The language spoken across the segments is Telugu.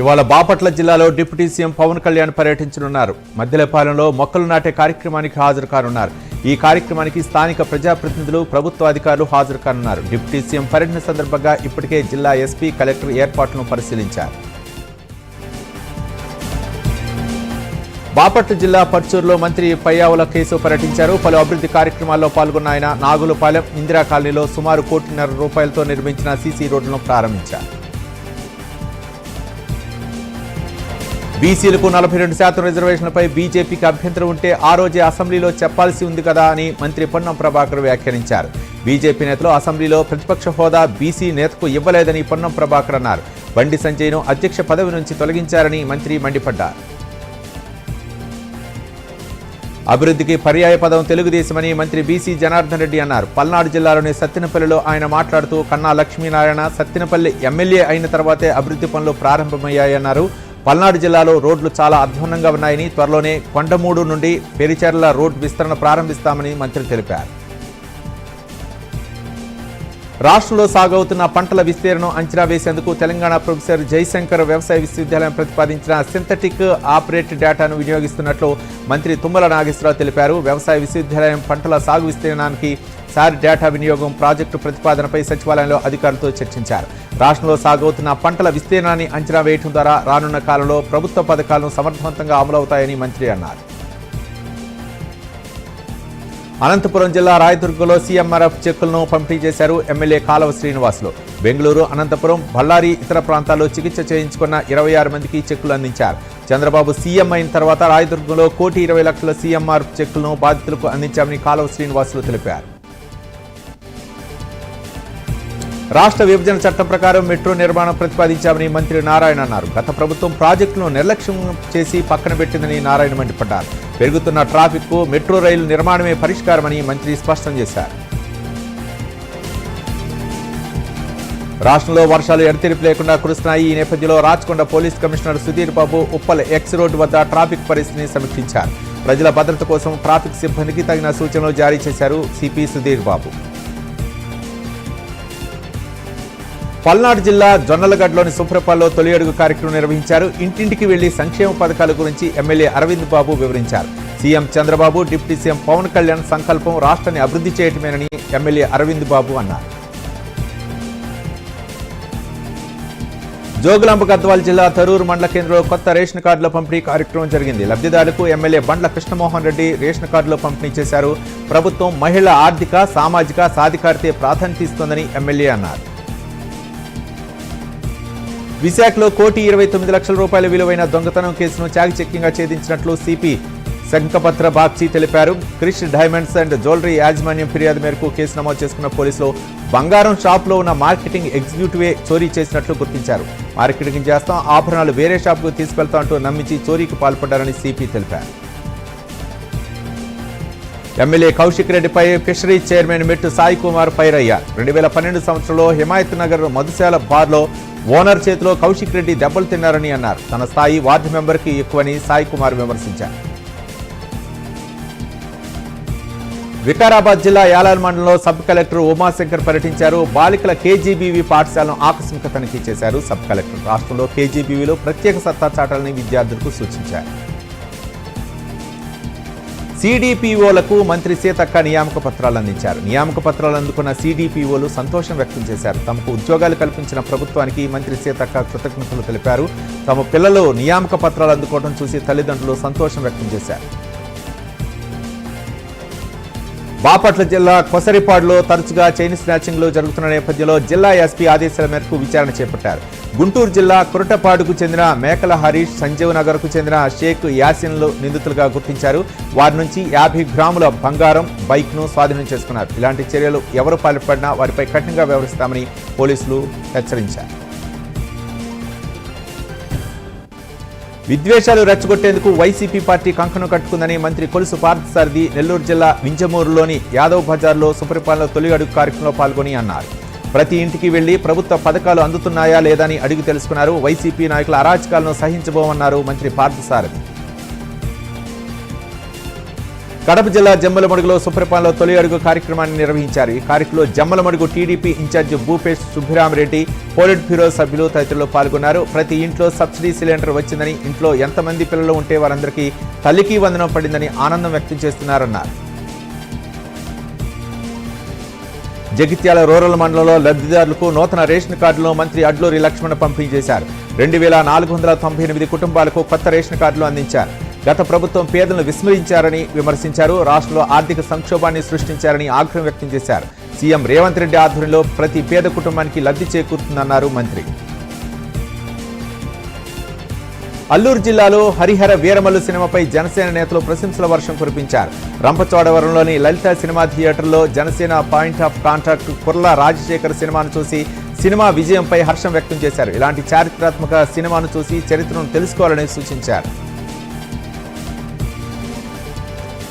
ఇవాళ బాపట్ల జిల్లాలో డిప్యూటీ సీఎం పవన్ కళ్యాణ్ పర్యటించనున్నారు. మద్దెలపాలెంలో మొక్కలు నాటే కార్యక్రమానికి హాజరు కానున్నారు. ఈ కార్యక్రమానికి స్థానిక ప్రజాప్రతినిధులు, ప్రభుత్వ అధికారులు హాజరు కానున్నారు. డిప్యూటీ సీఎం పర్యటన సందర్భంగా ఇప్పటికే జిల్లా ఎస్పీ, కలెక్టర్ ఏర్పాట్లను పరిశీలించారు. బాపట్ల జిల్లా పర్చూరులో మంత్రి పయ్యావుల కేశవ్ పర్యటించారు. పలు అభివృద్ధి కార్యక్రమాల్లో పాల్గొన్న ఆయన నాగులపాలెం, ఇందిరా కాలనీలో సుమారు ₹1.5 కోట్లతో నిర్మించిన సీసీ రోడ్లను ప్రారంభించారు. బీసీలకు 42% రిజర్వేషన్లపై బీజేపీకి అభ్యంతరం ఉంటే ఆ రోజే అసెంబ్లీలో చెప్పాల్సి ఉంది కదా అని మంత్రి పొన్నం ప్రభాకర్ వ్యాఖ్యానించారు. బీజేపీ నేతలు అసెంబ్లీలో ప్రతిపక్ష హోదా బీసీ నేతకు ఇవ్వలేదని పొన్నం ప్రభాకర్ అన్నారు. బండి సంజయ్ను అధ్యక్ష పదవి నుంచి తొలగించారని మంత్రి మండిపడ్డారు. అభివృద్ధికి పర్యాయ పదం తెలుగుదేశమని మంత్రి బీసీ జనార్దన్ రెడ్డి అన్నారు. పల్నాడు జిల్లాలోని సత్తెనపల్లిలో ఆయన మాట్లాడుతూ కన్నా లక్ష్మీనారాయణ సత్తెనపల్లి ఎమ్మెల్యే అయిన తర్వాతే అభివృద్ధి పనులు ప్రారంభమయ్యాయన్నారు. పల్నాడు జిల్లాలో రోడ్లు చాలా అధ్వాన్నంగా ఉన్నాయని, త్వరలోనే కొండమూడు నుండి పెరిచెర్ల రోడ్డు విస్తరణ ప్రారంభిస్తామని మంత్రి తెలిపారు. రాష్ట్రంలో సాగవుతున్న పంటల విస్తీర్ణం అంచనా వేసేందుకు తెలంగాణ ప్రొఫెసర్ జయశంకర్ వ్యవసాయ విశ్వవిద్యాలయం ప్రతిపాదించిన సింథటిక్ ఆపరేటెడ్ డేటాను వినియోగిస్తున్నట్లు మంత్రి తుమ్మల నాగేశ్వరరావు తెలిపారు. వ్యవసాయ విశ్వవిద్యాలయం పంటల సాగు విస్తీర్ణానికి సార్ డేటా వినియోగం ప్రాజెక్టు ప్రతిపాదనపై సచివాలయంలో అధికారులతో చర్చించారు. రాష్ట్రంలో సాగవుతున్న పంటల విస్తీర్ణాన్ని అంచనా వేయడం ద్వారా రానున్న కాలంలో ప్రభుత్వ పథకాలను సమర్థవంతంగా అమలవుతాయని మంత్రి అన్నారు. అనంతపురం జిల్లా రాయదుర్గంలో సీఎంఆర్ఎఫ్ చెక్కులను పంపిణీ చేశారు ఎమ్మెల్యే కాలవ శ్రీనివాసులు. బెంగళూరు, అనంతపురం, బళ్ళారి, ఇతర ప్రాంతాల్లో చికిత్స చేయించుకున్న 26 మందికి చెక్కులు అందించారు. చంద్రబాబు సీఎం అయిన తర్వాత రాయదుర్గంలో ₹1,20,00,000 సీఎంఆర్ఎఫ్ చెక్కులను బాధితులకు అందించామని కాలవ శ్రీనివాసులు తెలిపారు. రాష్ట్ర విభజన చట్టం ప్రకారం మెట్రో నిర్మాణం ప్రతిపాదించామని మంత్రి నారాయణ అన్నారు. గత ప్రభుత్వం ప్రాజెక్టును నిర్లక్ష్యం చేసి పక్కన పెట్టిందని నారాయణ మండిపడ్డారు. పెరుగుతున్న ట్రాఫిక్ కు మెట్రో రైలు నిర్మాణమే పరిష్కారమని మంత్రి స్పష్టం చేశారు. రాష్ట్రంలో వర్షాలు ఎడతెరిపి లేకుండా కురుస్తున్నాయి. ఈ నేపథ్యంలో Rachakonda police commissioner Sudheer Babu Uppal X road వద్ద ట్రాఫిక్ పరిస్థితిని సమీక్షించారు. ప్రజల భద్రత కోసం ట్రాఫిక్ సిబ్బందికి తగిన సూచనలు జారీ చేశారు సిపి సుధీర్ బాబు. పల్నాడు జిల్లా జొన్నలగడ్డలోని సుప్రపాల్లో తొలి అడుగు కార్యక్రమం నిర్వహించారు. ఇంటింటికి వెళ్లి సంక్షేమ పథకాల గురించి ఎమ్మెల్యే అరవింద్ బాబు వివరించారు. CM Chandrababu, deputy CM Pawan Kalyan సంకల్పం రాష్ట్రాన్ని అభివృద్ధి చేయటమేనని ఎమ్మెల్యే అరవింద్ బాబు అన్నారు. జోగులాంబ గద్వాల జిల్లా తరూరు మండల కేంద్రంలో కొత్త రేషన్ కార్డుల పంపిణీ కార్యక్రమం జరిగింది. లబ్ధిదారులకు ఎమ్మెల్యే బండ్ల కృష్ణమోహన్ రెడ్డి రేషన్ కార్డులు పంపిణీ చేశారు. ప్రభుత్వం మహిళల ఆర్థిక, సామాజిక సాధికారతే ప్రాధాన్యత ఇస్తోందని ఎమ్మెల్యే అన్నారు. విశాఖలో ₹1,29,00,000 విలువైన దొంగతనం కేసును చాకచక్యంగా ఛేదించినట్లు సిపి శంకపత్ర బాగ్చి తెలిపారు. క్రిష్ డైమండ్స్ అండ్ జ్యువెలరీ యాజమాన్యం ఫిర్యాదు మేరకు కేసు నమోదు చేసుకున్న పోలీసులు బంగారం షాప్లో ఉన్న మార్కెటింగ్ ఎగ్జిక్యూటివే చోరీ చేసినట్లు గుర్తించారు. మార్కెటింగ్ చేస్తాం, ఆభరణాలు వేరే షాపుకు తీసుకెళ్తాం అంటూ నమ్మించి చోరీకి పాల్పడ్డారని సిపి తెలిపారు. ఎమ్మెల్యే కౌశిక్ రెడ్డిపై ఫిషరీ చైర్మన్ మెట్టు సాయి కుమార్ ఫైర్ అయ్యారు. 2012 సంవత్సరంలో హిమాయత్ నగర్ మధుశాల బార్లో ఓనర్ చేతిలో కౌశిక్ రెడ్డి దెబ్బలు తిన్నారని అన్నారు. తన స్థాయి వార్డు మెంబర్కి ఎక్కువని సాయి కుమార్ విమర్శించారు. వికారాబాద్ జిల్లా యాలాల్ మండలంలో సబ్ కలెక్టర్ ఉమాశంకర్ పర్యటించారు. బాలికల కేజీబీవీ పాఠశాలను ఆకస్మిక తనిఖీ చేశారు సబ్ కలెక్టర్. రాష్ట్రంలో కేజీబీవీలో ప్రత్యేక సత్తా చాటాలని విద్యార్థులకు సూచించారు. సిడిపిఓలకు మంత్రి సీతక్క నియామక పత్రాలు అందించారు. నియామక పత్రాలు అందుకున్న సిడిపిఓలు సంతోషం వ్యక్తం చేశారు. తమకు ఉద్యోగాలు కల్పించిన ప్రభుత్వానికి మంత్రి సీతక్క కృతజ్ఞతలు తెలిపారు. తమ పిల్లలు నియామక పత్రాలు అందుకోవడం చూసి తల్లిదండ్రులు సంతోషం వ్యక్తం చేశారు. బాపట్ల జిల్లా కొసరిపాడులో తరచుగా చైన్ స్నాచింగ్లు జరుగుతున్న నేపథ్యంలో జిల్లా ఎస్పీ ఆదేశాల మేరకు విచారణ చేపట్టారు. గుంటూరు జిల్లా కురటపాడుకు చెందిన మేకల హరీష్, సంజీవ్ నగర్కు చెందిన షేక్ యాసిన్లు నిందితులుగా గుర్తించారు. వారి నుంచి 50 గ్రాముల బంగారం, బైక్ను స్వాధీనం చేసుకున్నారు. ఇలాంటి చర్యలు ఎవరు పాల్పడినా వారిపై కఠినంగా వ్యవహరిస్తామని పోలీసులు హెచ్చరించారు. విద్వేషాలు రెచ్చగొట్టేందుకు వైసీపీ పార్టీ కంకణం కట్టుకుందని మంత్రి కొలుసు పార్థసారథి నెల్లూరు జిల్లా వింజమూరులోని యాదవ్ బజార్లో సుపరిపాలన తొలి అడుగు కార్యక్రమంలో పాల్గొని అన్నారు. ప్రతి ఇంటికి వెళ్లి ప్రభుత్వ పథకాలు అందుతున్నాయా లేదా అని అడిగి తెలుసుకున్నారు. వైసీపీ నాయకుల అరాచకాలను సహించబోమన్నారు మంత్రి పార్థసారథి. కడప జిల్లా జమ్మలమడుగులో సుప్రపాలెంలో తొలి అడుగు కార్యక్రమాన్ని నిర్వహించారు. ఈ కార్యక్రమంలో Jammalamadugu TDP in-charge Bhupesh Subbiramireddy, politburo సభ్యులు తదితరులు పాల్గొన్నారు. ప్రతి ఇంట్లో సబ్సిడీ సిలిండర్ వచ్చిందని, ఇంట్లో ఎంతమంది పిల్లలు ఉంటే వారందరికీ తల్లికి వందనం పడిందని ఆనందం వ్యక్తం చేస్తున్నారన్నారు. జగిత్యాల రూరల్ మండలంలో లబ్ధిదారులకు నూతన రేషన్ కార్డులను మంత్రి అడ్లూరి లక్ష్మణ పంపిణీ చేశారు. 2498 కుటుంబాలకు కొత్త రేషన్ కార్డులు అందించారు. గత ప్రభుత్వం పేదలను విస్మరించారని విమర్శించారు. రాష్ట్రంలో ఆర్థిక సంక్షోభాన్ని సృష్టించారని ఆగ్రహం వ్యక్తం చేశారు. సీఎం రేవంత్ రెడ్డి ఆధ్వర్యంలో ప్రతి పేద కుటుంబానికి లబ్ధి చేకూరుతుందన్నారు మంత్రి. అల్లూరు జిల్లాలో హరిహర వీరమల్లు సినిమాపై జనసేన నేతలు ప్రశంసల వర్షం కురిపించారు. రంపచోడవరంలోని లలిత సినిమా థియేటర్లో Janasena point of contact Kurla Rajasekhar సినిమాను చూసి సినిమా విజయంపై హర్షం వ్యక్తం చేశారు. ఇలాంటి చారిత్రాత్మక సినిమాను చూసి చరిత్రను తెలుసుకోవాలని సూచించారు.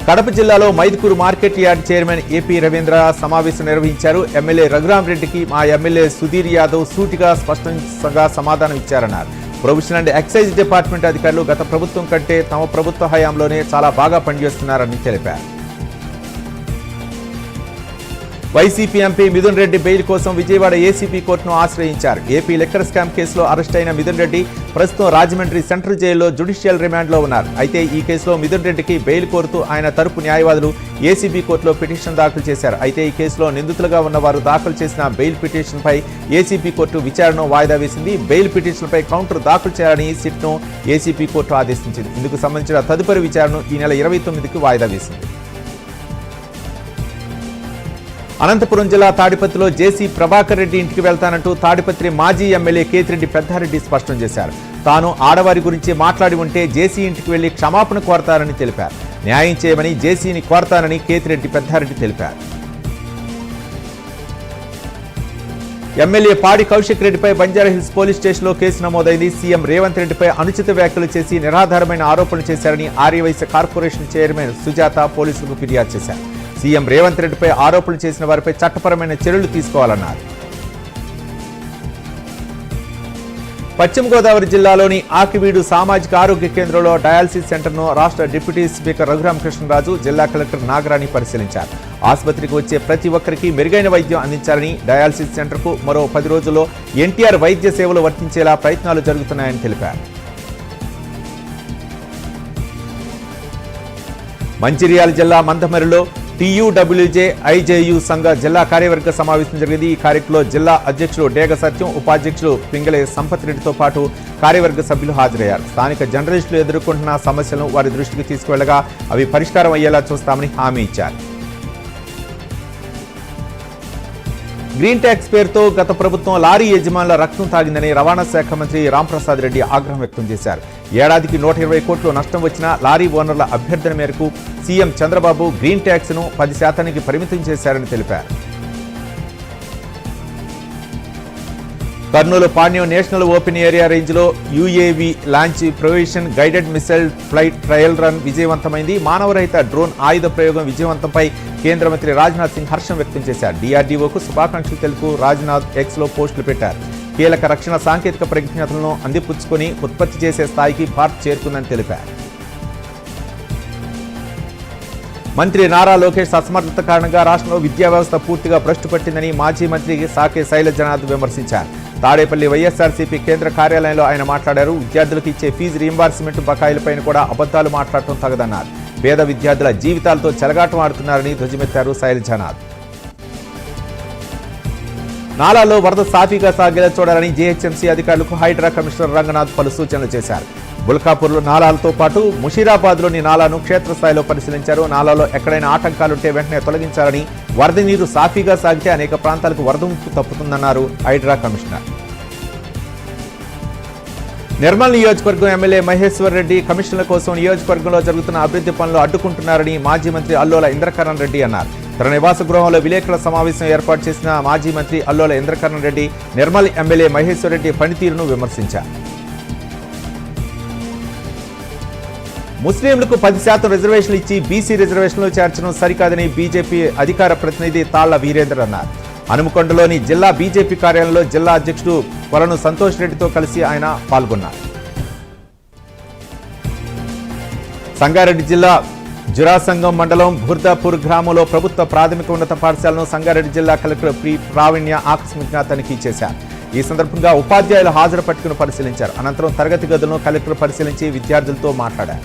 కడప జిల్లాలో Mydukur market yard chairman AP Ravindra సమావేశం నిర్వహించారు. ఎమ్మెల్యే రఘురామరెడ్డికి మా ఎమ్మెల్యే సుధీర్ యాదవ్ సూటిగా స్పష్టంగా సమాధానం ఇచ్చారన్నారు. ప్రొవిషన్ అండ్ ఎక్సైజ్ డిపార్ట్మెంట్ అధికారులు గత ప్రభుత్వం కంటే తమ ప్రభుత్వ హయాంలోనే చాలా బాగా పనిచేస్తున్నారని తెలిపారు. YCP MP Mithun Reddy bail కోసం విజయవాడ ఏసీపీ కోర్టును ఆశ్రయించారు. ఏపీ లిక్కర్ స్కామ్ కేసులో అరెస్ట్ అయిన మిథున్ రెడ్డి ప్రస్తుతం రాజమండ్రి సెంట్రల్ జైల్లో జ్యుడిషియల్ రిమాండ్లో ఉన్నారు. అయితే ఈ కేసులో మిథున్ రెడ్డికి బెయిల్ కోరుతూ ఆయన తరపు న్యాయవాదులు ఏసీబీ కోర్టులో పిటిషన్ దాఖలు చేశారు. అయితే ఈ కేసులో నిందితులుగా ఉన్నవారు దాఖలు చేసిన బెయిల్ పిటిషన్పై ఏసీబీ కోర్టు విచారణను వాయిదా వేసింది. బెయిల్ పిటిషన్పై కౌంటర్ దాఖలు చేయాలని సిట్ను ఏసీబీ కోర్టు ఆదేశించింది. ఇందుకు సంబంధించిన తదుపరి విచారణను ఈ నెల 29కి వాయిదా వేసింది. అనంతపురం జిల్లా తాడిపత్రిలో జేసీ ప్రభాకర్ రెడ్డి ఇంటికి వెళ్తానంటూ తాడిపత్రి మాజీ ఎమ్మెల్యే కేతిరెడ్డి పెద్దారెడ్డి స్పష్టం చేశారు. తాను ఆడవారి గురించి మాట్లాడి ఉంటే జేసీ ఇంటికి వెళ్లి క్షమాపణ కోరతారని తెలిపారు. న్యాయం చేయమని జేసీని కోరతానని కేతిరెడ్డి పెద్దారెడ్డి తెలిపారు. ఎమ్మెల్యే పాడి కౌశిక్ రెడ్డిపై బంజారాహిల్స్ పోలీస్ స్టేషన్లో కేసు నమోదైంది. సీఎం రేవంత్ రెడ్డిపై అనుచిత వ్యాఖ్యలు చేసి నిరాధారమైన ఆరోపణలు చేశారని ఆర్యవైశ్య కార్పొరేషన్ చైర్మన్ సుజాత పోలీసులకు ఫిర్యాదు చేశారు. సీఎం రేవంత్ రెడ్డిపై ఆరోపణలు చేసిన వారిపై చట్టపరమైన చర్యలు తీసుకోవాలన్నారు. పశ్చిమ గోదావరి జిల్లాలోని ఆకివీడు సామాజిక ఆరోగ్య కేంద్రంలో డయాలసిస్ సెంటర్ను రాష్ట్ర డిప్యూటీ స్పీకర్ రఘురామకృష్ణరాజు, జిల్లా కలెక్టర్ నాగరాణి పరిశీలించారు. ఆసుపత్రికి వచ్చే ప్రతి ఒక్కరికి మెరుగైన వైద్యం అందించాలని, డయాలసిస్ సెంటర్కు మరో 10 రోజుల్లో ఎన్టీఆర్ వైద్య సేవలు వర్తించేలా ప్రయత్నాలు జరుగుతున్నాయని తెలిపారు. మంచిర్యాల జిల్లా మందమరిలో టీయూడబ్ల్యూజే ఐజేయు సంఘ జిల్లా కార్యవర్గ సమావేశం జరిగింది. ఈ కార్యక్రమంలో జిల్లా అధ్యక్షులు డేగ సత్యం, ఉపాధ్యక్షులు పింగళే సంపత్ రెడ్డితో పాటు కార్యవర్గ సభ్యులు హాజరయ్యారు. స్థానిక జర్నలిస్టులు ఎదుర్కొంటున్న సమస్యలను వారి దృష్టికి తీసుకువెళ్లగా అవి పరిష్కారం అయ్యేలా చూస్తామని హామీ ఇచ్చారు. గ్రీన్ ట్యాక్స్ పేరుతో గత ప్రభుత్వం లారీ యజమానుల రక్తం తాగిందని రవాణా శాఖ మంత్రి రాంప్రసాద్ రెడ్డి ఆగ్రహం వ్యక్తం చేశారు. ఏడాదికి 120 కోట్లు నష్టం వచ్చినా లారీ ఓనర్ల అభ్యర్థన మేరకు సీఎం చంద్రబాబు గ్రీన్ ట్యాక్స్ ను 10% పరిమితం చేశారని తెలిపారు. Kurnool Panyam national open area range లో UAV launch provision guided missile flight trial run విజయవంతమైంది. మానవరహిత డ్రోన్ ఆయుధ ప్రయోగం విజయవంతంపై కేంద్ర మంత్రి రాజ్నాథ్ సింగ్ హర్షం వ్యక్తం చేశారు. డీఆర్డీఓకు శుభాకాంక్షలు తెలుపుతూ రాజ్నాథ్ ఎక్స్ లో పోస్టులు పెట్టారు. కీలక రక్షణ సాంకేతిక పరిజ్ఞానాలను అందిపుచ్చుకొని ఉత్పత్తి చేసే స్థాయికి భారత్ చేరుకుందని తెలిపారు. మంత్రి నారా లోకేష్ అసమర్థత కారణంగా రాష్ట్రంలో విద్యా వ్యవస్థ పూర్తిగా భ్రష్టు పట్టిందని మాజీ మంత్రి సాకే శైలజనాథ్ విమర్శించారు. తాడేపల్లి వైఎస్ఆర్సీపీ కేంద్ర కార్యాలయంలో ఆయన మాట్లాడారు. విద్యార్థులకు ఇచ్చే ఫీజు రీయింబర్స్మెంట్ బకాయిలపైన కూడా అబద్ధాలు మాట్లాడటం తగదన్నారు. పేద విద్యార్థుల జీవితాలతో చెలగాటం ఆడుతున్నారని ధ్వజమెత్తారు శైలజనాథ్. నాలాలో వరద సాఫీగా సాగేలా చూడాలని జీహెచ్ఎంసీ అధికారులకు హైడ్రా కమిషనర్ రంగనాథ్ పలు సూచనలు చేశారు. బుల్కాపూర్లో నాలాలతో పాటు ముషీరాబాద్లోని నాలాను క్షేత్రస్థాయిలో పరిశీలించారు. నాలాలో ఎక్కడైనా ఆటంకాలుంటే వెంటనే తొలగించాలని, వరద నీరు సాఫీగా సాగితే అనేక ప్రాంతాలకు వరద ముప్పు తప్పుతుందన్నారు హైడ్రా కమిషనర్. నిర్మల్ నియోజకవర్గం ఎమ్మెల్యే మహేశ్వర్ రెడ్డి కమిషన్ల కోసం నియోజకవర్గంలో జరుగుతున్న అభివృద్ధి పనులు అడ్డుకుంటున్నారని మాజీ మంత్రి అల్లోల ఇంద్రకరణ్ రెడ్డి అన్నారు. తన నివాస గృహంలో విలేకరుల సమావేశం ఏర్పాటు చేసిన మాజీ మంత్రి అల్లోల ఇంద్రకరణ్ రెడ్డి నిర్మల్ ఎమ్మెల్యే మహేశ్వర్ రెడ్డి పనితీరును విమర్శించారు. ముస్లింలకు 10% రిజర్వేషన్లు ఇచ్చి బీసీ రిజర్వేషన్లు చేర్చడం సరికాదని బీజేపీ అధికార ప్రతినిధి తాళ్ల వీరేందర్ అన్నారు. హనుమకొండలోని జిల్లా బీజేపీ కార్యాలయంలో జిల్లా అధ్యక్షుడు కొలను సంతోష్ రెడ్డితో కలిసి ఆయన పాల్గొన్నారు. సంగారెడ్డి జిల్లా జురాసంగం మండలం బుర్దాపూర్ గ్రామంలో ప్రభుత్వ ప్రాథమిక ఉన్నత పాఠశాలను సంగారెడ్డి జిల్లా కలెక్టర్ పి ప్రావీణ్య ఆకస్మికంగా తనిఖీ చేశారు. ఈ సందర్భంగా ఉపాధ్యాయుల హాజరు పట్టికను పరిశీలించారు. అనంతరం తరగతి గదులను కలెక్టర్ పరిశీలించి విద్యార్థులతో మాట్లాడారు.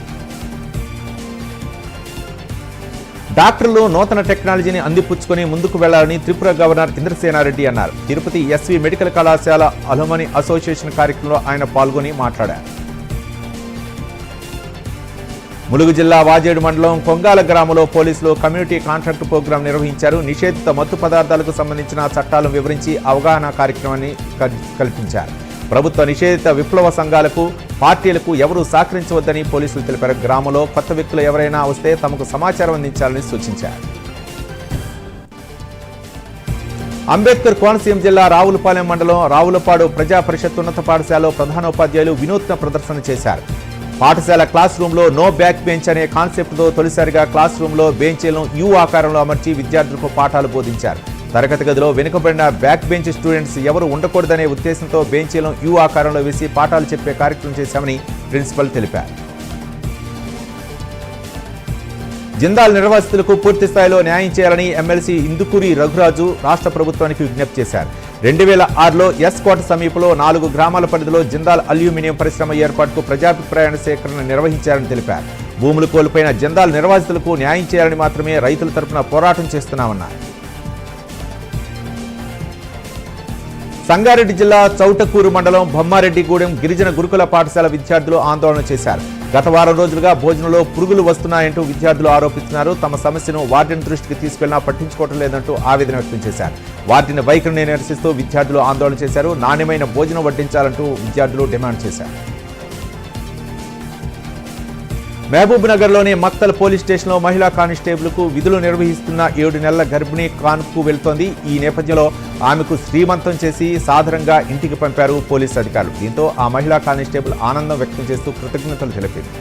డాక్టర్లు నూతన టెక్నాలజీని అందిపుచ్చుకొని ముందుకు వెళ్లాలని త్రిపుర గవర్నర్ ఇంద్రసేనారెడ్డి అన్నారు. తిరుపతి ఎస్వి మెడికల్ కళాశాల అలుమని అసోసియేషన్ కార్యక్రమంలో ఆయన పాల్గొని మాట్లాడారు. ములుగు జిల్లా వాజేడు మండలం కొంగాల గ్రామంలో పోలీసులు కమ్యూనిటీ కాంట్రాక్ట్ ప్రోగ్రాం నిర్వహించారు. నిషేధిత మత్తు పదార్థాలకు సంబంధించిన చట్టాలను వివరించి అవగాహన కార్యక్రమాన్ని కల్పించారు. ప్రభుత్వ నిషేధిత విప్లవ సంఘాలకు పార్టీలకు ఎవరూ సహకరించవద్దని పోలీసులు తెలిపారు. గ్రామంలో కొత్త వ్యక్తులు ఎవరైనా వస్తే తమకు సమాచారం అందించాలని సూచించారు. అంబేద్కర్ కోనసీమ జిల్లా రావులపాలెం మండలం రావులపాడు ప్రజా పరిషత్ ఉన్నత పాఠశాలలో ప్రధానోపాధ్యాయులు వినూత్న ప్రదర్శన చేశారు. పాఠశాల క్లాస్ రూమ్లో నో బ్యాక్ బెంచ్ అనే కాన్సెప్ట్తో తొలిసారిగా క్లాస్ రూమ్లో బెంచీలను యూ ఆకారంలో అమర్చి విద్యార్థులకు పాఠాలు బోధించారు. తరగతి గదిలో వెనుకబడిన బ్యాక్ బెంచ్ స్టూడెంట్స్ ఎవరు ఉండకూడదనే ఉద్దేశంతో బెంచీలను యూ ఆకారంలో వేసి పాఠాలు చెప్పే కార్యక్రమం చేశామని ప్రిన్సిపల్ తెలిపారు. జిందాల్ నిర్వాసితులకు పూర్తి స్థాయిలో న్యాయం చేయాలని ఎమ్మెల్సీ ఇందుకూరి రఘురాజు రాష్ట్ర ప్రభుత్వానికి విజ్ఞప్తి చేశారు. 2006లో ఎస్ కోట సమీపంలో 4 గ్రామాల పరిధిలో జిందాల్ అల్యూమినియం పరిశ్రమ ఏర్పాటుకు ప్రజాభిప్రాయ సేకరణ నిర్వహించారని తెలిపారు. భూములు కోల్పోయిన జిందాల్ నిర్వాసితులకు న్యాయం చేయాలని మాత్రమే రైతుల తరపున పోరాటం చేస్తున్నామన్నారు. సంగారెడ్డి జిల్లా చౌటకూరు మండలం బొమ్మారెడ్డిగూడెం గిరిజన గురుకుల పాఠశాల విద్యార్థులు ఆందోళన చేశారు. గత వారం రోజులుగా భోజనంలో పురుగులు వస్తున్నాయంటూ విద్యార్థులు ఆరోపిస్తున్నారు. తమ సమస్యను వార్డెన్ దృష్టికి తీసుకెళ్లినా పట్టించుకోవడం లేదంటూ ఆవేదన వ్యక్తం చేశారు. వార్డెన్ వైఖరిని నిరసిస్తూ విద్యార్థులు ఆందోళన చేశారు. నాణ్యమైన భోజనం వడ్డించాలంటూ విద్యార్థులు డిమాండ్ చేశారు. మహబూబ్ నగర్లోని మక్తల్ పోలీస్ స్టేషన్లో మహిళా కానిస్టేబుల్కు విధులు నిర్వహిస్తున్న 7 నెలల గర్భిణీ కాన్పుకు వెళ్తోంది. ఈ నేపథ్యంలో ఆమెకు శ్రీమంతం చేసి సాధారణంగా ఇంటికి పంపారు పోలీసు అధికారులు. దీంతో ఆ మహిళా కానిస్టేబుల్ ఆనందం వ్యక్తం చేస్తూ కృతజ్ఞతలు తెలిపింది.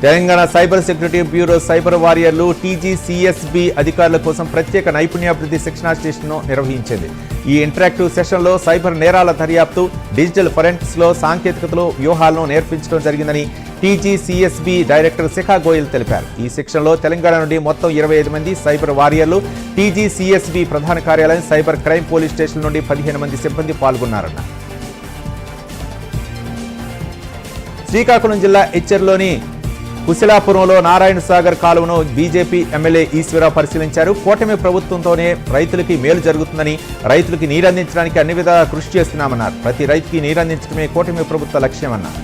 Telangana cyber security bureau cyber వారియర్లు టీజీసీఎస్బీ అధికారుల కోసం ప్రత్యేక నైపుణ్యాభివృద్ధి శిక్షణా స్టేషన్ను నిర్వహించింది. ఈ ఇంటరాక్టివ్ సెషన్లో సైబర్ నేరాల దర్యాప్తు, డిజిటల్ ఫోరెన్సిక్స్లో సాంకేతికతలు, వ్యూహాలను నేర్పించడం జరిగిందని టీజీసీఎస్బీ డైరెక్టర్ శిఖా గోయల్ తెలిపారు. ఈ శిక్షణలో తెలంగాణ నుండి మొత్తం 25 మంది సైబర్ వారియర్లు, టీజీసీఎస్బీ ప్రధాన కార్యాలయం, సైబర్ క్రైమ్ పోలీస్ స్టేషన్ నుండి 15 మంది సిబ్బంది పాల్గొన్నారన్నారు. శ్రీకాకుళం జిల్లా ఎచ్చెర్లోని కుశలాపురంలో నారాయణ సాగర్ కాలువను బీజేపీ ఎమ్మెల్యే ఈశ్వరరావు పరిశీలించారు. కూటమి ప్రభుత్వంతోనే రైతులకి మేలు జరుగుతుందని, రైతులకి నీరందించడానికి అన్ని విధాలా కృషి చేస్తున్నామన్నారు. ప్రతి రైతుకి నీరందించడమే కూటమి ప్రభుత్వ లక్ష్యమన్నారు.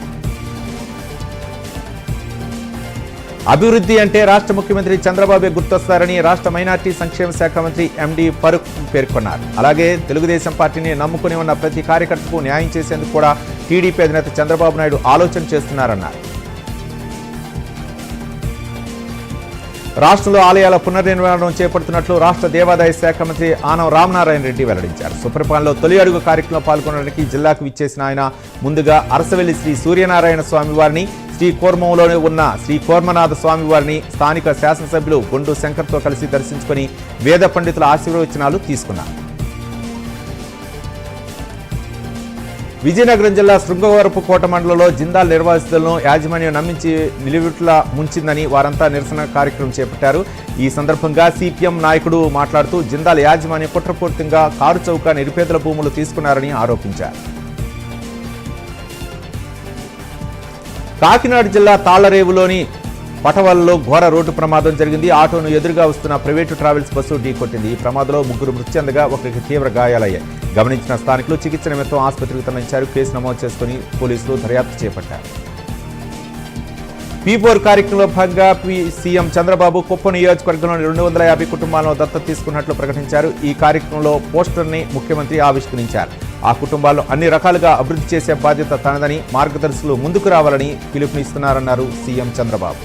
అభివృద్ధి అంటే రాష్ట్ర ముఖ్యమంత్రి చంద్రబాబు గుర్తొస్తారని రాష్ట్ర మైనార్టీ సంక్షేమ శాఖ మంత్రి ఎండి ఫరూక్ పేర్కొన్నారు. అలాగే తెలుగుదేశం పార్టీని నమ్ముకుని ఉన్న ప్రతి కార్యకర్తకు న్యాయం చేసేందుకు కూడా టీడీపీ అధినేత చంద్రబాబు నాయుడు ఆలోచన చేస్తున్నారన్నారు. రాష్ట్రంలో ఆలయాల పునర్నిర్మాణం చేపడుతున్నట్లు రాష్ట్ర దేవాదాయ శాఖ మంత్రి ఆనం రామనారాయణ రెడ్డి వెల్లడించారు. సుప్రభాతంలో తొలి అడుగు కార్యక్రమంలో పాల్గొనడానికి జిల్లాకు విచ్చేసిన ఆయన ముందుగా అరసవెల్లి శ్రీ సూర్యనారాయణ స్వామి వారిని, శ్రీ కోర్మంలోనే ఉన్న శ్రీ కోర్మనాథ స్వామి వారిని స్థానిక శాసనసభ్యులు గుండు శంకర్తో కలిసి దర్శించుకుని వేద పండితుల ఆశీర్వచనాలు తీసుకున్నారు. విజయనగరం జిల్లా శృంగవరపు కోట మండలంలో జిందాల్ నిర్వాసితులను యాజమాన్యం నమ్మించి నిలువుట్ల ముంచిందని వారంతా నిరసన కార్యక్రమం చేపట్టారు. ఈ సందర్భంగా సిపిఎం నాయకుడు మాట్లాడుతూ జిందాల్ యాజమాన్యం కుట్రపూర్తిగా కారు చౌక నిరుపేదల భూములు తీసుకున్నారని ఆరోపించారు. కాకినాడ జిల్లా తాళ్లరేవులోని పటవల్లో ఘోర రోడ్డు ప్రమాదం జరిగింది. ఆటోను ఎదురుగా వస్తున్న ప్రైవేటు ట్రావెల్స్ బస్సు ఢీకొట్టింది. ఈ ప్రమాదంలో 3 మృతి చెందగా ఒకరికి తీవ్ర గాయాలయ్యాయి. గమనించిన స్థానికులు చికిత్స నిమిత్తం ఆసుపత్రికి తరలించారు. కేసు నమోదు చేసుకుని పోలీసులు దర్యాప్తు చేపట్టారు. P4 కార్యక్రమంలో భాగంగా సీఎం చంద్రబాబు కుప్పం నియోజకవర్గంలోని 250 కుటుంబాలను దత్తత తీసుకున్నట్లు ప్రకటించారు. ఈ కార్యక్రమంలో పోస్టర్ని ముఖ్యమంత్రి ఆవిష్కరించారు. ఆ కుటుంబాలను అన్ని రకాలుగా అభివృద్ధి చేసే బాధ్యత తనదని, మార్గదర్శకులు ముందుకు రావాలని పిలుపునిస్తున్నారన్నారు సీఎం చంద్రబాబు.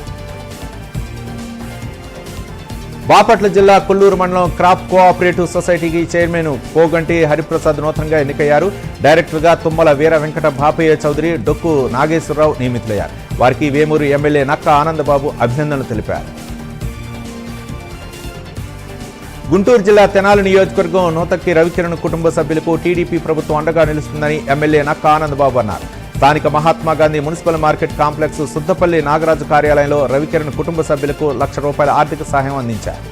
బాపట్ల జిల్లా కొల్లూరు మండలం క్రాప్ కోఆపరేటివ్ సొసైటీకి చైర్మన్ పోగంటి హరిప్రసాద్ నూతనంగా ఎన్నికయ్యారు. డైరెక్టర్గా తుమ్మల వీర వెంకట బాపయ్య చౌదరి, డొక్కు నాగేశ్వరరావు నియమితులయ్యారు. వారికి వేమూరు ఎమ్మెల్యే నక్క ఆనందబాబు అభినందనలు తెలిపారు. గుంటూరు జిల్లా తెనాలి నియోజకవర్గం నూతక్కి రవికిరణ్ కుటుంబ సభ్యులకు టీడీపీ ప్రభుత్వం అండగా నిలుస్తుందని ఎమ్మెల్యే నక్క ఆనందబాబు అన్నారు. స్థానిక Mahatma Gandhi municipal market complex Suddapalli Nagaraju కార్యాలయంలో రవికిరణ్ కుటుంబ సభ్యులకు ₹1,00,000 ఆర్థిక సహాయం అందించారు.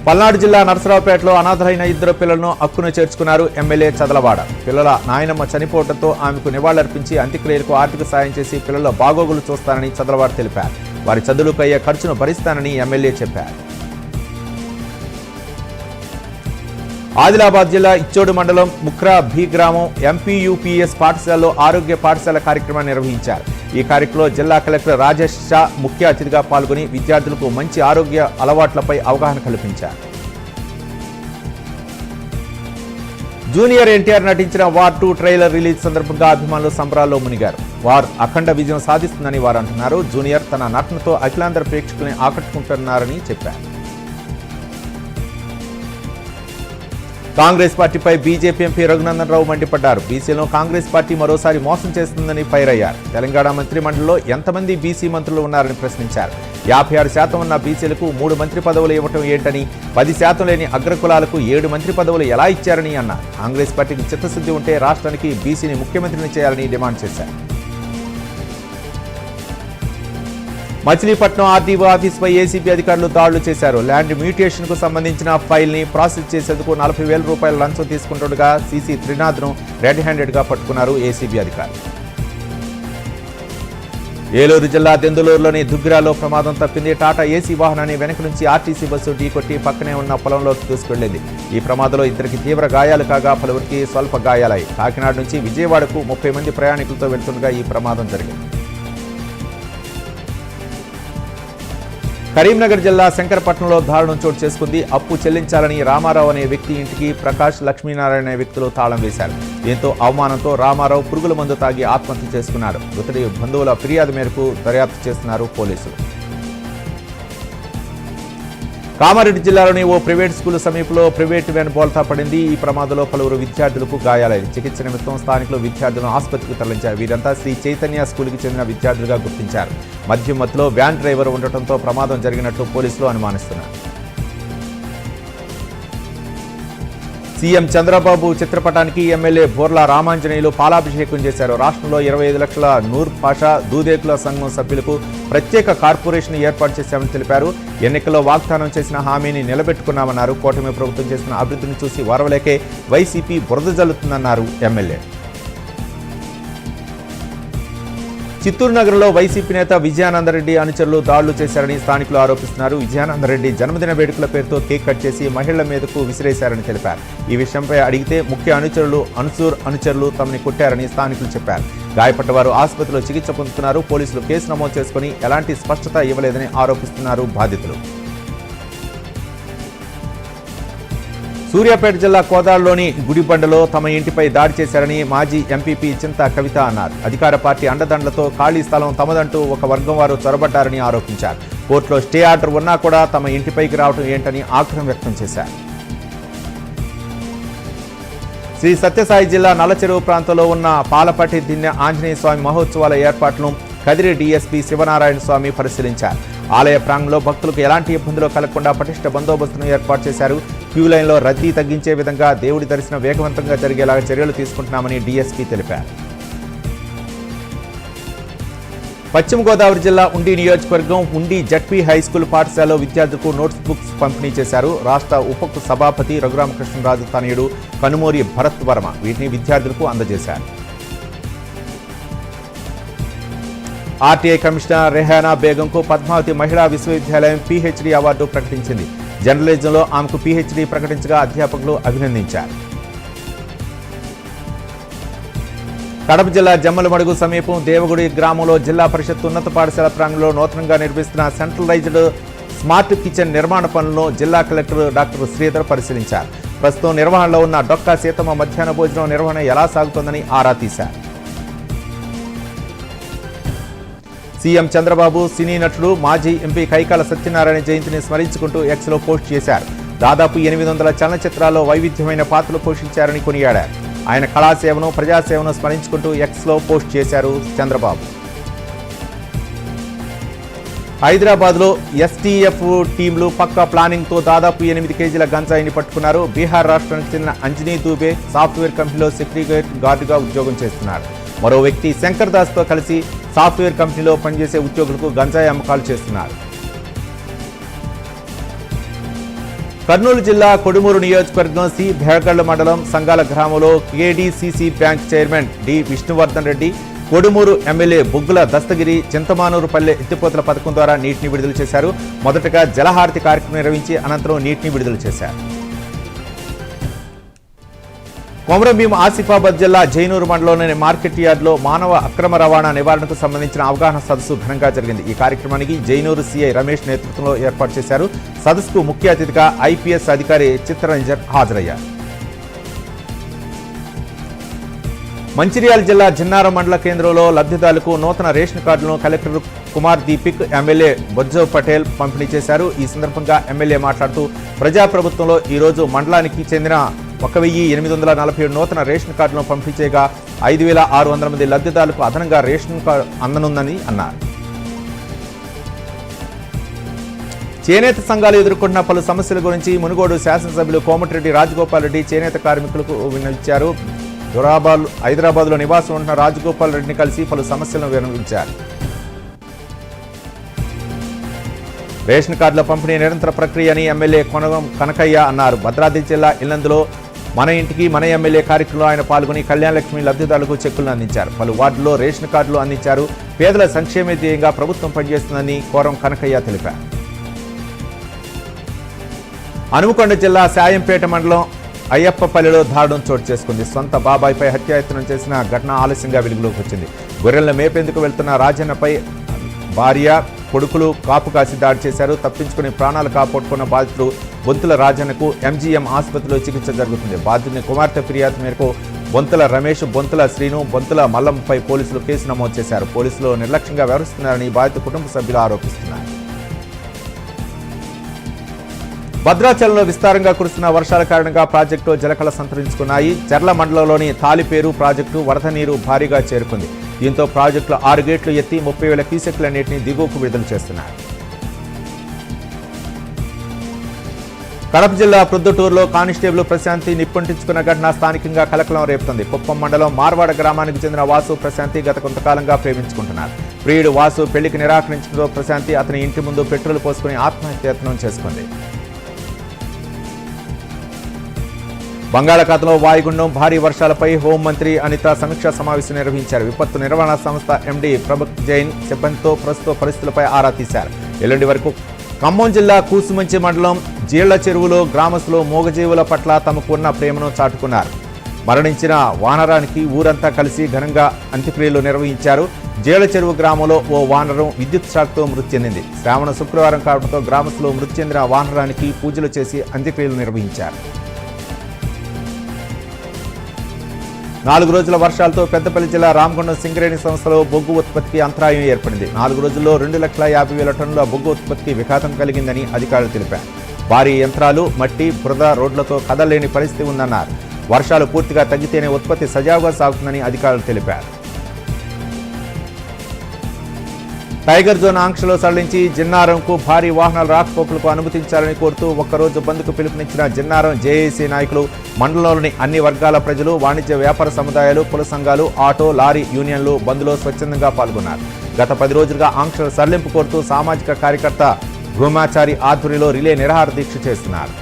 పల్నాడు జిల్లా నరసరావుపేటలో అనాథలైన 2 పిల్లలను అక్కున చేర్చుకున్నారు ఎమ్మెల్యే చదలవాడ. పిల్లల నాయనమ్మ చనిపోవడంతో ఆమెకు నివాళులర్పించి అంత్యక్రియలకు ఆర్థిక సాయం చేసి పిల్లల బాగోగులు చూస్తానని చదలవాడ తెలిపారు. వారి చదువులకు అయ్యే ఖర్చును భరిస్తానని ఎమ్మెల్యే చెప్పారు. ఆదిలాబాద్ జిల్లా ఇచ్చోడు మండలం ముఖ్రా భీ గ్రామం ఎంపీయూపీఎస్ పాఠశాలలో ఆరోగ్య పాఠశాల కార్యక్రమాన్ని నిర్వహించారు. ఈ కార్యక్రమంలో జిల్లా కలెక్టర్ రాజేష్ షా ముఖ్య అతిథిగా పాల్గొని విద్యార్థులకు మంచి ఆరోగ్య అలవాట్లపై అవగాహన కల్పించారు. జూనియర్ ఎన్టీఆర్ నటించిన వార్ 2 ట్రైలర్ రిలీజ్ సందర్భంగా అభిమానులు సంబరాల్లో మునిగారు. వార్ అఖండ విజయం సాధిస్తుందని వారు అంటున్నారు. జూనియర్ తన నటనతో అఖిలాంధ్ర ప్రేక్షకుల్ని ఆకట్టుకుంటున్నారని చెప్పారు. కాంగ్రెస్ పార్టీపై బీజేపీ ఎంపీ రఘునందన్ రావు మండిపడ్డారు. బీసీలో కాంగ్రెస్ పార్టీ మరోసారి మోసం చేస్తుందని ఫైర్ అయ్యారు. తెలంగాణ మంత్రిమండలిలో ఎంతమంది బీసీ మంత్రులు ఉన్నారని ప్రశ్నించారు. 56% ఉన్న బీసీలకు 3 మంత్రి పదవులు ఇవ్వటం ఏంటని, 10% లేని అగ్రకులాలకు 7 మంత్రి పదవులు ఎలా ఇచ్చారని అన్నారు. కాంగ్రెస్ పార్టీకి చిత్తశుద్ధి ఉంటే రాష్ట్రానికి బీసీని ముఖ్యమంత్రిని చేయాలని డిమాండ్ చేశారు. మచిలీపట్నం ఆర్డీఓ ఆఫీసుపై ఏసీబీ అధికారులు దాడులు చేశారు. ల్యాండ్ మ్యూటేషన్ కు సంబంధించిన ఫైల్ ని ప్రాసెస్ చేసేందుకు ₹40,000 లంచం తీసుకుంటుండగా సీసీ త్రినాథ్ను రెడ్ హ్యాండెడ్ గా పట్టుకున్నారు ఏసీబీ అధికారులు. ఏలూరు జిల్లా దెందులూరులోని దుగ్గిరాలో ప్రమాదం తప్పింది. టాటా ఏసీ వాహనాన్ని వెనక నుంచి ఆర్టీసీ బస్సు ఢీకొట్టి పక్కనే ఉన్న పొలంలోకి దూసుకెళ్లింది. ఈ ప్రమాదంలో 2కి తీవ్ర గాయాలు కాగా పలువురికి స్వల్ప గాయాలయ్యాయి. కాకినాడ నుంచి విజయవాడకు 30 మంది ప్రయాణికులతో వెళ్తుండగా ఈ ప్రమాదం జరిగింది. కరీంనగర్ జిల్లా శంకరపట్నంలో దారుణం చోటు చేసుకుంది. అప్పు చెల్లించాలని రామారావు అనే వ్యక్తి ఇంటికి ప్రకాష్, లక్ష్మీనారాయణ అనే వ్యక్తులు తాళం వేశారు. దీంతో అవమానంతో రామారావు పురుగుల మందు తాగి ఆత్మహత్య చేసుకున్నాడు. మృతుడి బంధువుల ఫిర్యాదు మేరకు దర్యాప్తు చేస్తున్నారు పోలీసులు. కామారెడ్డి జిల్లాలోని ఓ ప్రైవేట్ స్కూల్ సమీపంలో ప్రైవేట్ వ్యాన్ బోల్తా పడింది. ఈ ప్రమాదంలో పలువురు విద్యార్థులకు గాయాలైంది. చికిత్స నిమిత్తం స్థానికులు విద్యార్థులను ఆసుపత్రికి తరలించారు. వీరంతా శ్రీ చైతన్య స్కూల్కి చెందిన విద్యార్థులుగా గుర్తించారు. మధ్య మధ్యలో వ్యాన్ డ్రైవర్ ఉండటంతో ప్రమాదం జరిగినట్లు పోలీసులు అనుమానిస్తున్నారు. సీఎం చంద్రబాబు చిత్రపటానికి ఎమ్మెల్యే బోర్లా రామాంజనేయులు పాలాభిషేకం చేశారు. రాష్ట్రంలో 25 లక్షల నూర్ పాషా దూదేకుల సంఘం సభ్యులకు ప్రత్యేక కార్పొరేషన్ ఏర్పాటు చేశామని తెలిపారు. ఎన్నికల్లో వాగ్దానం చేసిన హామీని నిలబెట్టుకున్నామన్నారు. కూటమి ప్రభుత్వం చేసిన అభివృద్ధిని చూసి వారవలేకే వైసీపీ బురద జల్లుతుందన్నారు ఎమ్మెల్యే. చిత్తూరు నగరంలో వైసీపీ నేత విజయానందరెడ్డి అనుచరులు దాడులు చేశారని స్థానికులు ఆరోపిస్తున్నారు. విజయానందరెడ్డి జన్మదిన వేడుకల పేరుతో కేక్ కట్ చేసి మహిళల మీదకు విసిరేశారని తెలిపారు. ఈ విషయంపై అడిగితే ముఖ్య అన్సూర్ అనుచరులు తమని కొట్టారని స్థానికులు చెప్పారు. గాయపడ్డ వారు ఆసుపత్రిలో చికిత్స పొందుతున్నారు. పోలీసులు కేసు నమోదు చేసుకుని ఎలాంటి స్పష్టత ఇవ్వలేదని ఆరోపిస్తున్నారు బాధితులు. సూర్యాపేట జిల్లా కోదాడలోని గుడిబండలో తమ ఇంటిపై దాడి చేశారని మాజీ ఎంపీపీ చింతా కవిత అన్నారు. అధికార పార్టీ అండదండలతో ఖాళీ స్థలం తమదంటూ ఒక వర్గం వారు చొరబడ్డారని ఆరోపించారు. కోర్టులో స్టే ఆర్డర్ ఉన్నా కూడా తమ ఇంటిపైకి రావడం ఏంటని ఆగ్రహం వ్యక్తం చేశారు. శ్రీ సత్యసాయి జిల్లా నల్లచెరువు ప్రాంతంలో ఉన్న పాలపట్టి దిన్నె ఆంజనేయ స్వామి మహోత్సవాల ఏర్పాట్లను కదిరి డీఎస్పీ శివనారాయణ స్వామి పరిశీలించారు. ఆలయ ప్రాంగణంలో భక్తులకు ఎలాంటి ఇబ్బందులు కలగకుండా పటిష్ట బందోబస్తును ఏర్పాటు చేశారు. క్యూ లైన్లో రద్దీ తగ్గించే విధంగా దేవుడి దర్శనం వేగవంతంగా జరిగేలా చర్యలు తీసుకుంటున్నామని డీఎస్పీ తెలిపారు. పశ్చిమ గోదావరి జిల్లా ఉండి నియోజకవర్గం ఉండి జడ్పీ హైస్కూల్ పాఠశాలలో విద్యార్థులకు నోట్స్ బుక్స్ పంపిణీ చేశారు. రాష్ట్ర ఉప సభాపతి రఘురామకృష్ణరాజు తనయుడు కనుమూరి భరత్ వర్మ వీటిని విద్యార్థులకు అందజేశారు. ఆర్టీఐ కమిషనర్ రెహానా బేగంకు పద్మావతి మహిళా విశ్వవిద్యాలయం పీహెచ్డీ అవార్డు ప్రకటించింది. జర్నలిజంలో ఆమెకు పీహెచ్డీ ప్రకటించగా అధ్యాపకులు అభినందించారు. కడప జిల్లా జమ్మలమడుగు సమీపం దేవగుడి గ్రామంలో జిల్లా పరిషత్ ఉన్నత పాఠశాల ప్రాంగణంలో నూతనంగా నిర్మిస్తున్న సెంట్రలైజ్డ్ స్మార్ట్ కిచెన్ నిర్మాణ పనులను జిల్లా కలెక్టర్ డాక్టర్ శ్రీధర్ పరిశీలించారు. ప్రస్తుతం నిర్వహణలో ఉన్న డొక్కా సీతమ్మ మధ్యాహ్న భోజనం నిర్వహణ ఎలా సాగుతోందని ఆరా తీశారు. సీఎం చంద్రబాబు సినీ నటుడు మాజీ ఎంపీ కైకాల సత్యనారాయణ జయంతిని స్మరించుకుంటూ ఎక్స్లో పోస్ట్ చేశారు. దాదాపు 800 చలనచిత్రాల్లో వైవిధ్యమైన పాత్రలు పోషించారని కొనియాడారు. ఆయన కళాసేవను ప్రజాసేవను స్మరించుకుంటూ ఎక్స్లో పోస్ట్ చేశారు చంద్రబాబు. హైదరాబాద్లో ఎస్టీఎఫ్ టీంలు పక్కా ప్లానింగ్తో దాదాపు 8 కేజీల గంజాయిని పట్టుకున్నారు. బీహార్ రాష్ట్రానికి చెందిన అంజనీ దూబే సాఫ్ట్వేర్ కంపెనీలో సెక్యూరిటీ గార్డుగా ఉద్యోగం చేస్తున్నారు. మరో వ్యక్తి శంకర్ దాస్తో కలిసి సాఫ్ట్వేర్ కంపెనీలో పనిచేసే ఉద్యోగులకు గంజాయి అమ్మకాలు చేస్తున్నారు. కర్నూలు జిల్లా కొడుమూరు నియోజకవర్గం సి భేగళ్ల మండలం సంగాల గ్రామంలో KDCC bank chairman D Vishnuvardhan Reddy, Kodumuru MLA Buggula Dastagiri Chintamanuru పల్లె ఎత్తిపోతల పథకం ద్వారా నీటిని విడుదల చేశారు. మొదటగా జలహారతి కార్యక్రమం నిర్వహించి అనంతరం నీటిని విడుదల చేశారు. కొమరంభీం ఆసిఫాబాద్ జిల్లా జైనూరు మండలంలోని మార్కెట్ యార్డులో మానవ అక్రమ రవాణా నివారణకు సంబంధించిన అవగాహన సదస్సు ఘనంగా జరిగింది. ఈ కార్యక్రమానికి జైనూరు సీఐ రమేష్ నేతృత్వంలో ఏర్పాటు చేశారు. సదస్సుకు ముఖ్య అతిథిగా ఐపీఎస్ అధికారి చిత్తరంజన్ హాజరయ్యారు. మంచిర్యాల జిల్లా జిన్నారం మండల కేంద్రంలో లబ్ధిదారులకు నూతన రేషన్ కార్డులను కలెక్టర్ కుమార్ దీపిక్, ఎమ్మెల్యే బొజ్జవ్ పటేల్ పంపిణీ చేశారు. ఈ సందర్భంగా ఎమ్మెల్యే మాట్లాడుతూ ప్రజాప్రభుత్వంలో ఈరోజు మండలానికి చెందిన 1847 నూతన రేషన్ కార్డులను పంపిణీ చేయగా 5600 మంది లబ్ధిదారులకు అదనంగా రేషన్ కార్డు అందనుందని అన్నారు. చేనేత సంఘాలు ఎదుర్కొంటున్న పలు సమస్యల గురించి మునుగోడు శాసనసభ్యులు కోమటిరెడ్డి రాజగోపాల్ రెడ్డి చేనేత కార్మికులకు విన్నవించారు. హైదరాబాద్లో నివాసం ఉంటున్న రాజగోపాల్ రెడ్డిని కలిసి పలు సమస్యలను విన్నవించారు. రేషన్ కార్డుల పంపిణీ నిరంతర ప్రక్రియ అని ఎమ్మెల్యే కనకయ్య అన్నారు. భద్రాద్రి జిల్లా ఇల్లందులో మన ఇంటికి మన ఎమ్మెల్యే కార్యక్రమంలో ఆయన పాల్గొని కళ్యాణలక్ష్మి లబ్ధిదారులకు చెక్కులను అందించారు. పలు వార్డుల్లో రేషన్ కార్డులు అందించారు. పేదల సంక్షేమ ధ్యేయంగా ప్రభుత్వం పనిచేస్తుందని కోరం కనకయ్య తెలిపారు. హనుమకొండ జిల్లా సాయంపేట మండలం అయ్యప్పపల్లిలో దారుణం చోటు చేసుకుంది. సొంత బాబాయిపై హత్యాయత్నం చేసిన ఘటన ఆలస్యంగా వెలుగులోకి వచ్చింది. గొర్రెలను మేపేందుకు వెళ్తున్న రాజన్నపై భార్య, కొడుకులు కాపు కాసి దాడి చేశారు. తప్పించుకుని ప్రాణాలు కాపాడుకున్న బాధితుడు బొంతుల రాజన్నకు ఎంజీఎం ఆసుపత్రిలో చికిత్స జరుగుతుంది. బాధితుని కుమార్తె ఫిర్యాదు మేరకు బొంతుల రమేష్, బొంతుల శ్రీను, బొంతుల మల్లంపై పోలీసులు కేసు నమోదు చేశారు. పోలీసులు నిర్లక్ష్యంగా వ్యవహరిస్తున్నారని బాధిత కుటుంబ సభ్యులు ఆరోపిస్తున్నారు. భద్రాచలంలో విస్తారంగా కురుస్తున్న వర్షాల కారణంగా ప్రాజెక్టు జలకళ సంతరించుకున్నాయి. చర్ల మండలంలోని తాలిపేరు ప్రాజెక్టు వరద నీరు భారీగా చేరుకుంది. దీంతో ప్రాజెక్టులో 6 గేట్లు ఎత్తి 30,000 క్యూసెక్ల నీటిని దిగువకు విడుదల చేస్తున్నారు. కడప జిల్లా ప్రొద్దుటూరులో కానిస్టేబుల్ ప్రశాంతి నిప్పంటించుకున్న ఘటన స్థానికంగా కలకలం రేపుతుంది. కుప్పం మండలం మార్వాడ గ్రామానికి చెందిన వాసు ప్రశాంతి గత కొంతకాలంగా ప్రేమించుకుంటున్నారు. ప్రియుడు వాసు పెళ్లికి నిరాకరించడంతో ప్రశాంతి అతని ఇంటి ముందు పెట్రోల్ పోసుకుని ఆత్మహత్యాయత్నం చేసుకుంది. బంగాళాఖాతంలో వాయుగుండం, భారీ వర్షాలపై హోంమంత్రి అనిత సమీక్షా సమావేశం నిర్వహించారు. విపత్తు నిర్వహణ సంస్థ ఎండీ ప్రభక్ జైన్ సిబ్బందితో ప్రస్తుత పరిస్థితులపై ఆరా తీశారు. ఎల్లుండి వరకు ఖమ్మం జిల్లా కూసుమంచి మండలం జీళ్ల చెరువులో గ్రామస్తులు మూగజీవుల పట్ల తమకు ఉన్న ప్రేమను చాటుకున్నారు. మరణించిన వానరానికి ఊరంతా కలిసి ఘనంగా అంత్యక్రియలు నిర్వహించారు. జీళ్ల చెరువు గ్రామంలో ఓ వానరం విద్యుత్ షాక్తో మృతి చెందింది. శ్రావణ శుక్రవారం కావడంతో గ్రామస్తులు మృతి చెందిన వానరానికి పూజలు చేసి అంత్యక్రియలు నిర్వహించారు. 4 రోజుల వర్షాలతో పెద్దపల్లి జిల్లా రామగుండం సింగరేణి సంస్థలో బొగ్గు ఉత్పత్తికి అంతరాయం ఏర్పడింది. 4 రోజుల్లో 2,50,000 టన్నుల బొగ్గు ఉత్పత్తికి విఘాతం కలిగిందని అధికారులు తెలిపారు. భారీ యంత్రాలు, మట్టి, బురద రోడ్లతో కదలలేని పరిస్థితి ఉందన్నారు. వర్షాలు పూర్తిగా తగ్గితేనే ఉత్పత్తి సజావుగా సాగుతుందని అధికారులు తెలిపారు. టైగర్ జోన్ ఆంక్షలు సడలించి జిన్నారంకు భారీ వాహనాల రాకపోకలకు అనుమతించాలని కోరుతూ ఒక్కరోజు బంద్కు పిలుపునిచ్చిన జిన్నారం జేఏసీ నాయకులు, మండలంలోని అన్ని వర్గాల ప్రజలు, వాణిజ్య వ్యాపార సముదాయాలు, కుల సంఘాలు, ఆటో, లారీ యూనియన్లు బంద్లో స్వచ్ఛందంగా పాల్గొన్నారు. గత 10 రోజులుగా ఆంక్షల సడలింపు కోరుతూ సామాజిక కార్యకర్త భూమాచారి ఆధ్వర్యంలో రిలే నిరాహార దీక్ష చేస్తున్నారు.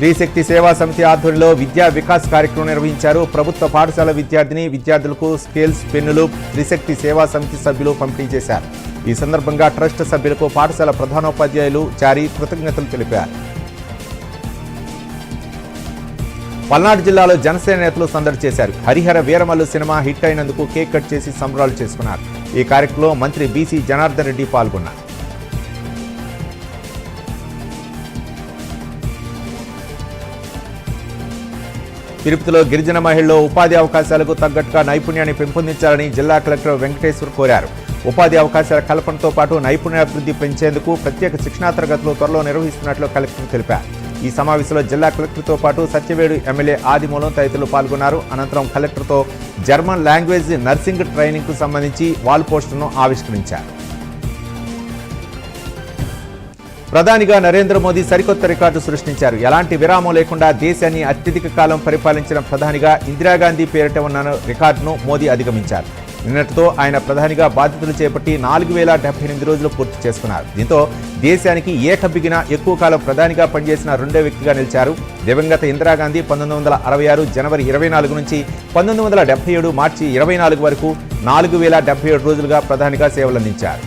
స్త్రీశక్తి సేవా సమితి ఆధ్వర్యంలో విద్యా వికాస్ కార్యక్రమం నిర్వహించారు. ప్రభుత్వ పాఠశాల విద్యార్థులకు స్కేల్స్, పెన్నులు స్త్రీశక్తి సేవా సమితి సభ్యులు పంపిణీ చేశారు. ఈ సందర్భంగా ట్రస్ట్ సభ్యులకు పాఠశాల ప్రధానోపాధ్యాయులు చారి కృతజ్ఞతలు తెలిపారు. పల్నాడు జిల్లాలో జనసేన నేతలు సందడి చేశారు. హరిహర వీరమల్లు సినిమా హిట్ అయినందుకు కేక్ కట్ చేసి సంబరాలు చేసుకున్నారు. ఈ కార్యక్రమంలో మంత్రి బీసీ జనార్దన్ రెడ్డి పాల్గొన్నారు. తిరుపతిలో గిరిజన మహిళల్లో ఉపాధి అవకాశాలకు తగ్గట్టుగా నైపుణ్యాన్ని పెంపొందించాలని జిల్లా కలెక్టర్ వెంకటేశ్వర్ కోరారు. ఉపాధి అవకాశాల కల్పనతో పాటు నైపుణ్యాభివృద్ధి పెంచేందుకు ప్రత్యేక శిక్షణా తరగతులు త్వరలో నిర్వహిస్తున్నట్లు కలెక్టర్ తెలిపారు. ఈ సమావేశంలో జిల్లా కలెక్టర్తో పాటు సత్యవేడు ఎమ్మెల్యే ఆదిమూలం తదితరులు పాల్గొన్నారు. అనంతరం కలెక్టర్తో జర్మన్ లాంగ్వేజ్ నర్సింగ్ ట్రైనింగ్కు సంబంధించి వాల్ పోస్టర్ను ఆవిష్కరించారు. ప్రధానిగా నరేంద్ర మోదీ సరికొత్త రికార్డు సృష్టించారు. ఎలాంటి విరామం లేకుండా దేశాన్ని అత్యధిక కాలం పరిపాలించిన ప్రధానిగా ఇందిరాగాంధీ పేరిట ఉన్న రికార్డును మోదీ అధిగమించారు. నిన్నటితో ఆయన ప్రధానిగా బాధ్యతలు చేపట్టి 4078 రోజులు పూర్తి చేసుకున్నారు. దీంతో దేశానికి ఏకబిగిన ఎక్కువ కాలం ప్రధానిగా పనిచేసిన రెండో వ్యక్తిగా నిలిచారు. దివంగత ఇందిరాగాంధీ 1966 జనవరి 24 నుంచి 1977 మార్చి 24 వరకు 4077 రోజులుగా ప్రధానిగా సేవలందించారు.